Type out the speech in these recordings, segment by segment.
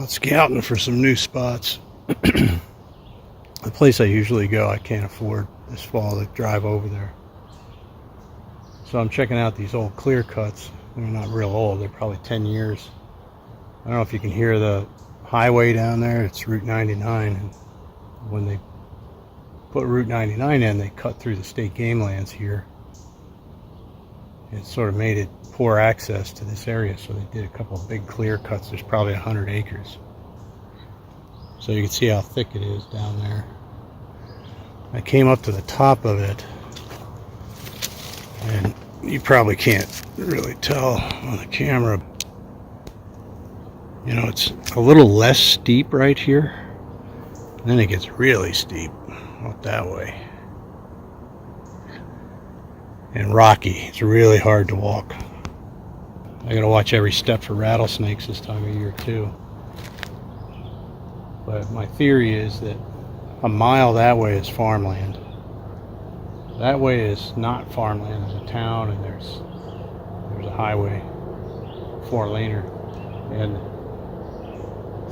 Out scouting for some new spots. The place I usually go, I can't afford this fall to drive over there. So I'm checking out these old clear cuts. They're not real old, they're probably 10 years. I don't know if you can hear the highway down there. It's Route 99. And when they put Route 99 in, they cut through the state game lands here. It sort of made it poor access to this area, so they did a couple of big clear cuts. There's probably 100 acres. So you can see how thick it is down there. I came up to the top of it, and you probably can't really tell on the camera. You know, it's a little less steep right here. And then it gets really steep out that way. And rocky. It's really hard to walk. I gotta watch every step for rattlesnakes this time of year too. But my theory is that a mile that way is farmland. That way is not farmland. There's a town and there's a highway, 4-laner, and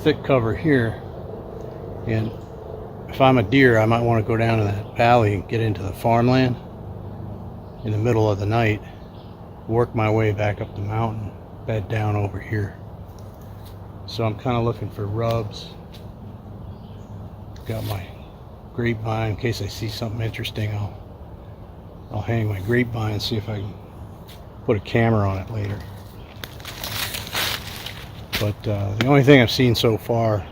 thick cover here. And if I'm a deer, I might want to go down to that valley and get into the farmland in the middle of the night, work my way back up the mountain, bed down over here. So I'm kind of looking for rubs. Got my grapevine in case I see something interesting. I'll hang my grapevine and see if I can put a camera on it later. But the only thing I've seen so far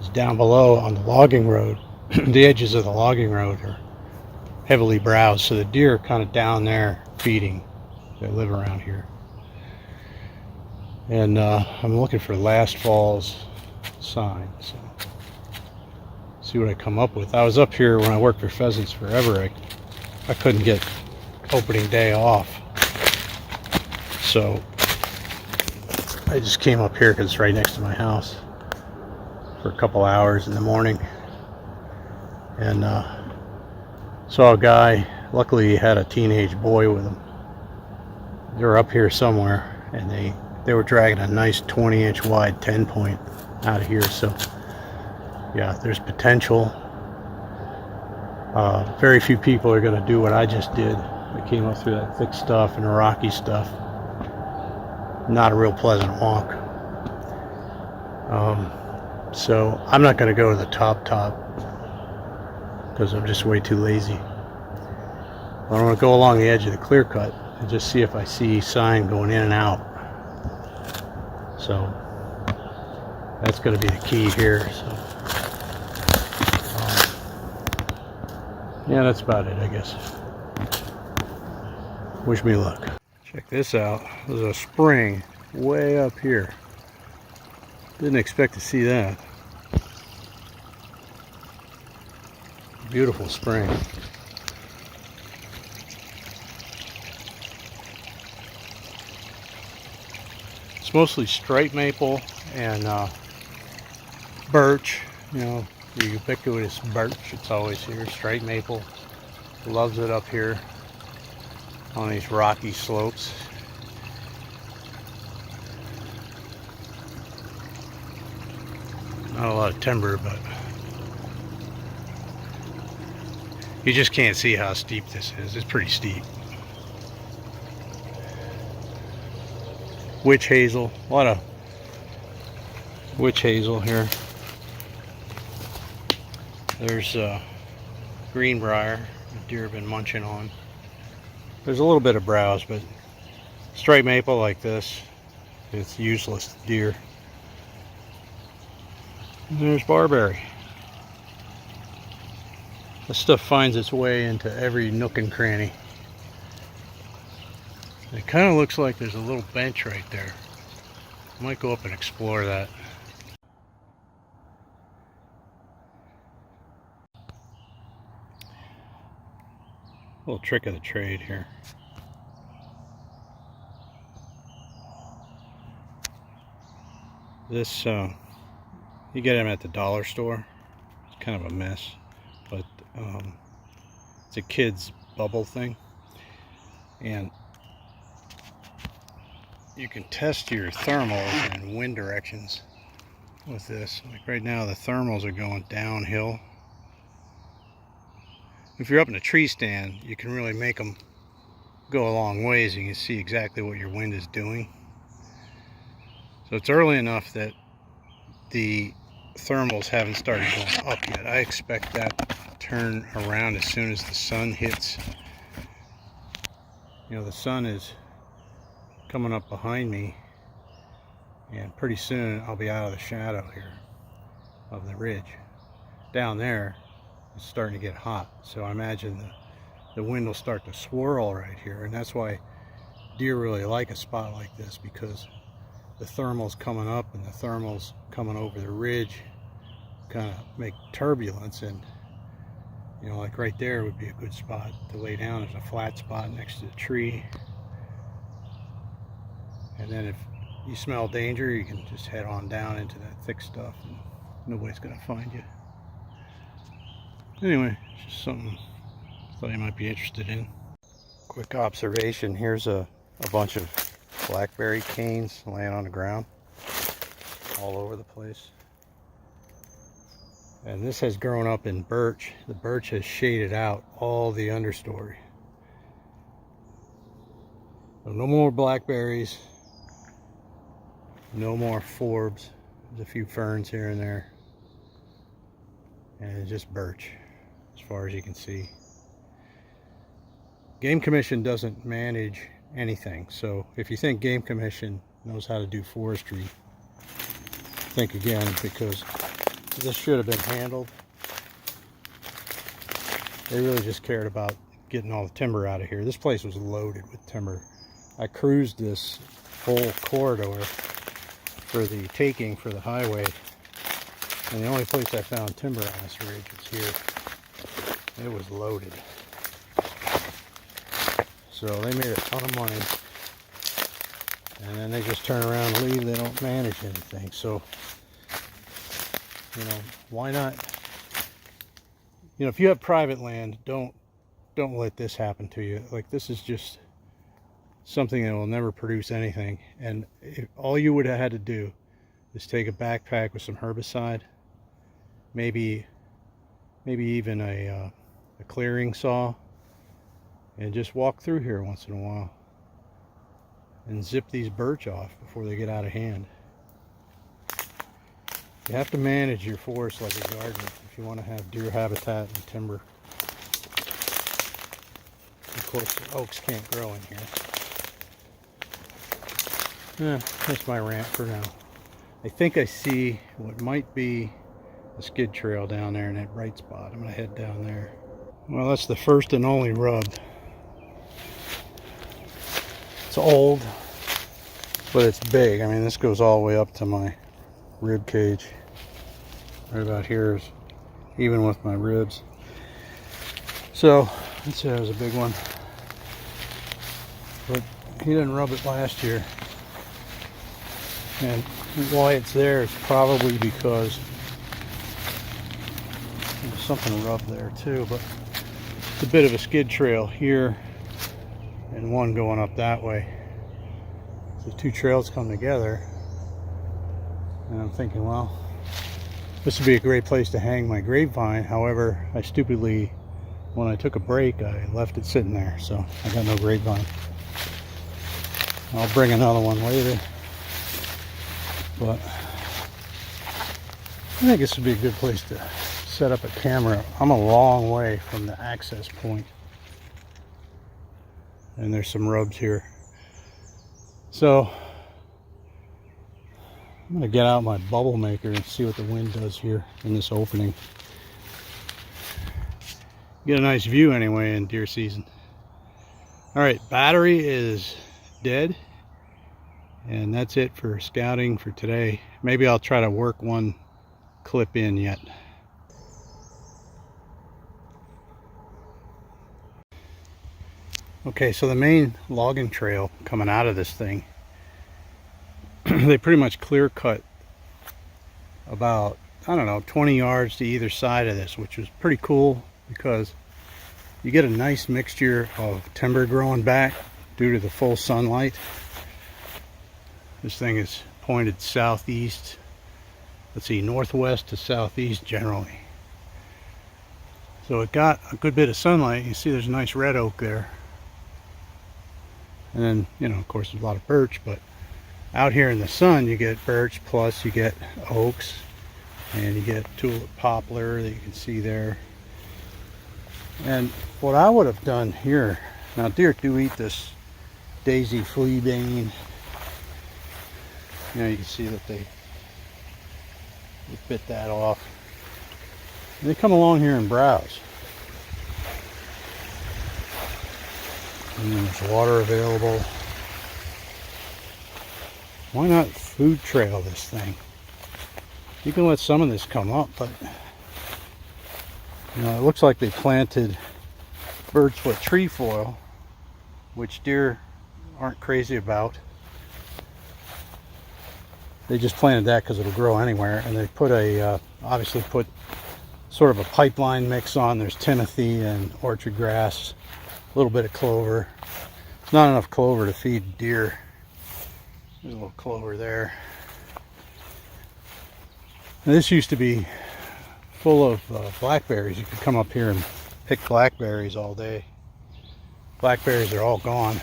is down below on the logging road. The edges of the logging road are heavily browsed, so the deer are kind of down there feeding. They live around here. And I'm looking for last fall's sign, so see what I come up with. I was up here when I worked for Pheasants Forever. I couldn't get opening day off, so I just came up here because it's right next to my house for a couple hours in the morning, and saw a guy. Luckily he had a teenage boy with him. They were up here somewhere, and they were dragging a nice 20-inch wide 10-point out of here. So yeah, there's potential. Very few people are going to do what I just did. I came up through that thick stuff and the rocky stuff. Not a real pleasant walk. So I'm not going to go to the top because I'm just way too lazy. I want to go along the edge of the clear cut and just see if I see sign going in and out. So that's going to be the key here. So yeah, that's about it, I guess. Wish me luck. Check this out. There's a spring way up here. Didn't expect to see that. Beautiful spring. It's mostly striped maple and birch, you know, the ubiquitous birch. It's always here. Striped maple loves it up here on these rocky slopes. Not a lot of timber, but you just can't see how steep this is. It's pretty steep. Witch hazel, a lot of witch hazel here. There's greenbrier the deer have been munching on. There's a little bit of browse, but striped maple like this, it's useless to deer. And there's barberry. This stuff finds its way into every nook and cranny. It kind of looks like there's a little bench right there. I might go up and explore that. Little trick of the trade here. This, you get them at the dollar store. It's kind of a mess, but it's a kid's bubble thing. And you can test your thermals and wind directions with this. Like right now the thermals are going downhill. If you're up in a tree stand, you can really make them go a long ways. You can see exactly what your wind is doing. So it's early enough that the thermals haven't started going up yet. I expect that to turn around as soon as the sun hits. You know, the sun is coming up behind me, and pretty soon I'll be out of the shadow here of the ridge. Down there it's starting to get hot, so I imagine the wind will start to swirl right here, and that's why deer really like a spot like this, because the thermals coming up and the thermals coming over the ridge kind of make turbulence. And you know, like right there would be a good spot to lay down. There's a flat spot next to the tree, and then if you smell danger, you can just head on down into that thick stuff and nobody's gonna find you. Anyway, it's just something I thought you might be interested in. Quick observation, here's a bunch of blackberry canes laying on the ground all over the place. And this has grown up in birch. The birch has shaded out all the understory. So no more blackberries, no more forbs. There's a few ferns here and there. And it's just birch as far as you can see. Game Commission doesn't manage anything, so if you think Game Commission knows how to do forestry, think again, because this should have been handled. They really just cared about getting all the timber out of here. This place was loaded with timber. I cruised this whole corridor for the taking for the highway, and the only place I found timber on this ridge was here. It was loaded. So they made a ton of money, and then they just turn around and leave. They don't manage anything. So, you know, why not? You know, if you have private land, don't let this happen to you. Like, this is just something that will never produce anything. And all you would have had to do is take a backpack with some herbicide, maybe even a clearing saw, and just walk through here once in a while and zip these birch off before they get out of hand. You have to manage your forest like a garden if you want to have deer habitat and timber. Of course, the oaks can't grow in here. That's my rant for now. I think I see what might be a skid trail down there in that bright spot. I'm going to head down there. Well, that's the first and only rub. It's old, but it's big. I mean, this goes all the way up to my rib cage. Right about here is even with my ribs. So, I'd say it was a big one. But he didn't rub it last year. And why it's there is probably because there's something rubbed there too, but it's a bit of a skid trail here and one going up that way. So two trails come together, and I'm thinking, well, this would be a great place to hang my grapevine. However, I stupidly, when I took a break, I left it sitting there, so I got no grapevine. I'll bring another one later, but I think this would be a good place to set up a camera. I'm a long way from the access point, and there's some rubs here. So I'm going to get out my bubble maker and see what the wind does here in this opening. Get a nice view anyway in deer season. Alright, battery is dead, and that's it for scouting for today. Maybe I'll try to work one clip in yet. Okay, so the main logging trail coming out of this thing, they pretty much clear cut about, I don't know, 20 yards to either side of this, which was pretty cool because you get a nice mixture of timber growing back due to the full sunlight. This thing is pointed southeast let's see, northwest to southeast generally. So it got a good bit of sunlight. You see there's a nice red oak there. And then, you know, of course there's a lot of birch, but out here in the sun you get birch, plus you get oaks, and you get tulip poplar that you can see there. And what I would have done here, now deer do eat this daisy fleabane. You know, you can see that they bit that off. And they come along here and browse. And then there's water available. Why not food trail this thing? You can let some of this come up, but you know, it looks like they planted birchwood trefoil, which deer aren't crazy about. They just planted that because it'll grow anywhere, and they put a obviously put sort of a pipeline mix on. There's timothy and orchard grass, a little bit of clover. It's not enough clover to feed deer. There's a little clover there. And this used to be full of blackberries. You could come up here and pick blackberries all day. Blackberries are all gone.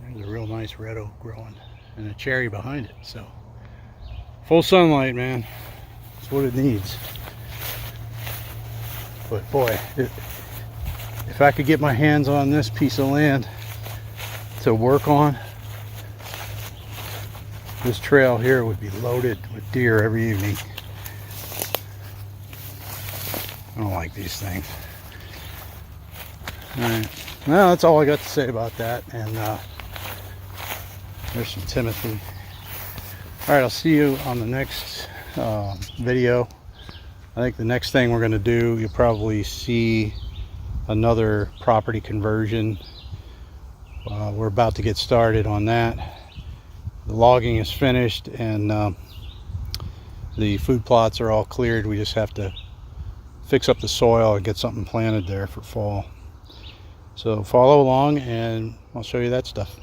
There's a real nice red oak growing, and a cherry behind it. So full sunlight, man. That's what it needs. But boy, if I could get my hands on this piece of land to work on, this trail here would be loaded with deer every evening. I don't like these things. Alright, well, that's all I got to say about that. And there's some timothy. Alright, I'll see you on the next video. I think the next thing we're going to do, you'll probably see another property conversion. We're about to get started on that. The logging is finished, and the food plots are all cleared. We just have to fix up the soil and get something planted there for fall. So follow along and I'll show you that stuff.